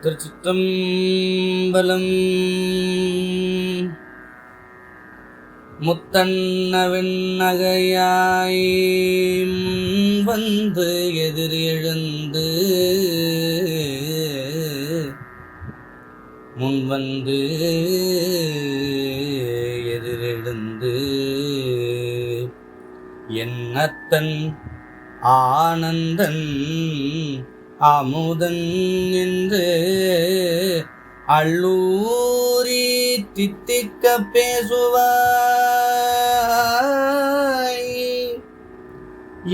திருச்சிற்றம்பலம். முத்தன்னவின் நகையாய் வந்து எதிர் எழுந்து முன்வந்து எதிரெழுந்து என்னத்தன் ஆனந்தன் அமுதன் என்று அள்ளூரி தித்திக்க பேசுவாய்.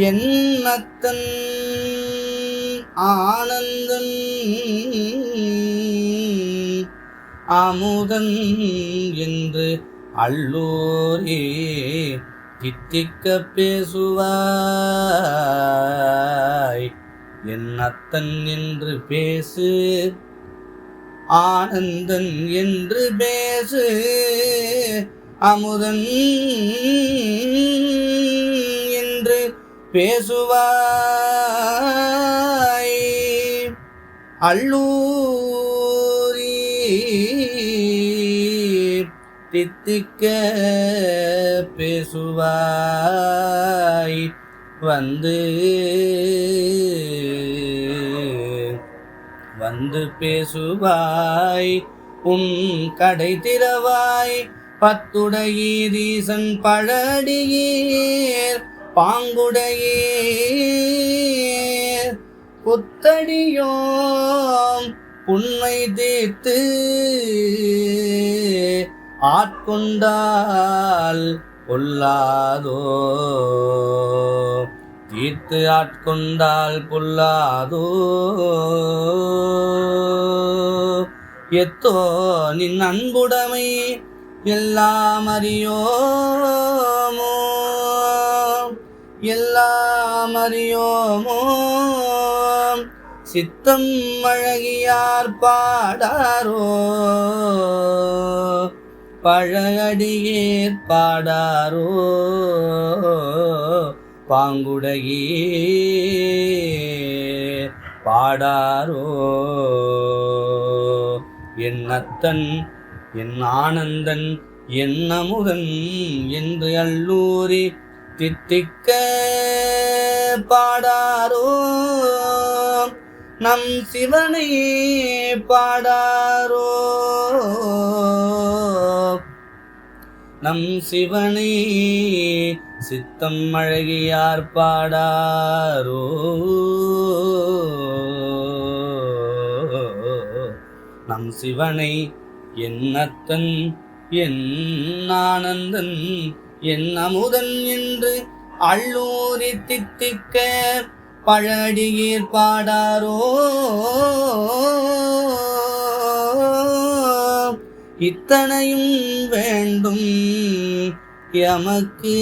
என்னத்தன் ஆனந்தன் அமுதன் என்று அள்ளூரி தித்திக்க பேசுவாய். என்னத்தன் என்று பேசு, ஆனந்தன் என்று பேசு, அமுதன் என்று பேசுவாய். அள்ளூரி தித்திக்க பேசுவாய். வந்து பேசுவாய். உன் கடை திறவாய். பத்துடையீரீசன் பழடியீர் பாங்குடையீர் புத்தடியோம் உண்மை தீர்த்து ஆட்கொண்டால் பொல்லாதோ. தீர்த்து ஆட்கொண்டால் பொல்லாதோ. எத்தோ நின் அன்புடைமை எல்லாம் அறியோமோ, எல்லாம் அறியோமோ. சித்தம் அழகியார் பாடாரோ, பழடியேற் பாடாரோ. பாங்குடையே பாடாரோ. என்னத்தன் என் ஆனந்தன் என் அமுதன் என்று அள்ளூரி தித்திக்க பாடாரோ. நம் சிவனை பாடாரோ, நம் சிவனை சித்தம் அழகியார் பாடாரோ. நம் சிவனை என்னத்தன் என் ஆனந்தன் என் அமுதன் என்று அள்ளூரி தித்திக்க பழடியீர் பாடாரோ. இத்தனையும் வேண்டும் எமக்கு,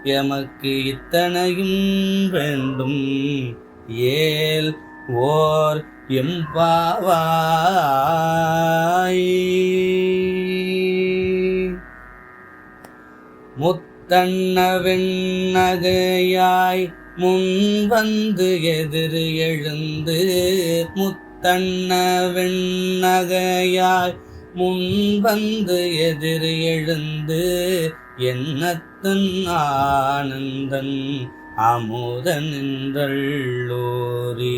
எமக்கு இத்தனையும் வேண்டும். ஏல் ஓர் எம்பாவாய். முத்தன்னவெண் நகையாய் முன் வந்து எதிர் எழுந்து, முத்தன்னவெண் நகையாய் முன் வந்து எதிர் எழுந்து என்னத்தன் ஆனந்தன் அமுதன் என்றள்ளூரி.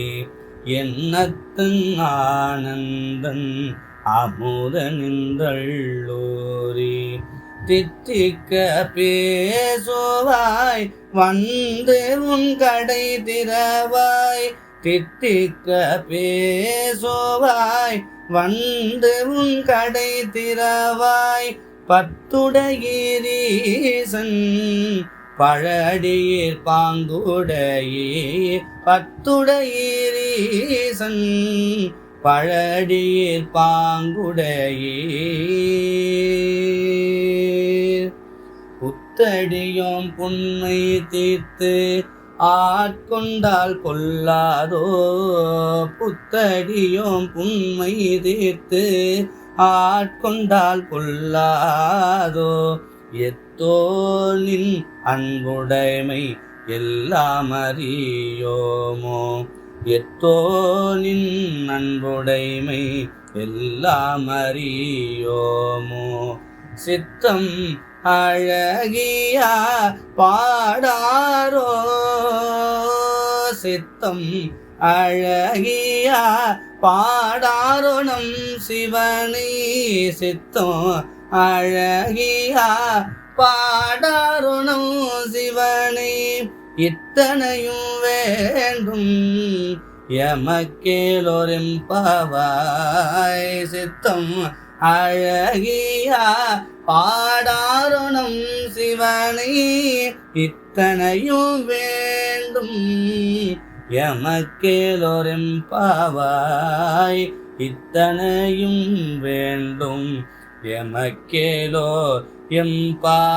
என்னத்தன் ஆனந்தன் அமுதன் என்றள்ளூரி தித்திக்க பேசுவாய். வந்து உன் கடை திறவாய். தித்திக்க பேசுவாய். வந்து உன் கடை திறவாய். பத்துடையீரீசன் பழடியீர் பாங்குடையீர். பத்துடையீரீசன் பழடியீர் பாங்குடையீர் புத்தடியோம் புண்மை தீர்த்து ஆட்கொண்டால் பொல்லாதோ. புத்தடியோம் புண்மை தீர்த்து ஆட்கொண்டால் பொல்லாதோ. எத்தோ நின் அன்புடைமை எல்லாம் அறியோமோ. எத்தோ நின் அன்புடைமை எல்லாம் அறியோமோ சித்தம் அழகியா பாடாரோ சித்தம் அழகியா பாடாரோ நம் சிவனை சித்தம் அழகியா பாடாரோ நம் சிவனை இத்தனையும் வேண்டும் எமக்கேலோரெம்பாவாய் சித்தம் அழகியா பாடாரோ நம் சிவனை இத்தனையும் வேண்டும் எமக்கேலோரெம்பாவாய் இத்தனையும் வேண்டும் எமக்கேலோ எம்பாவாய்.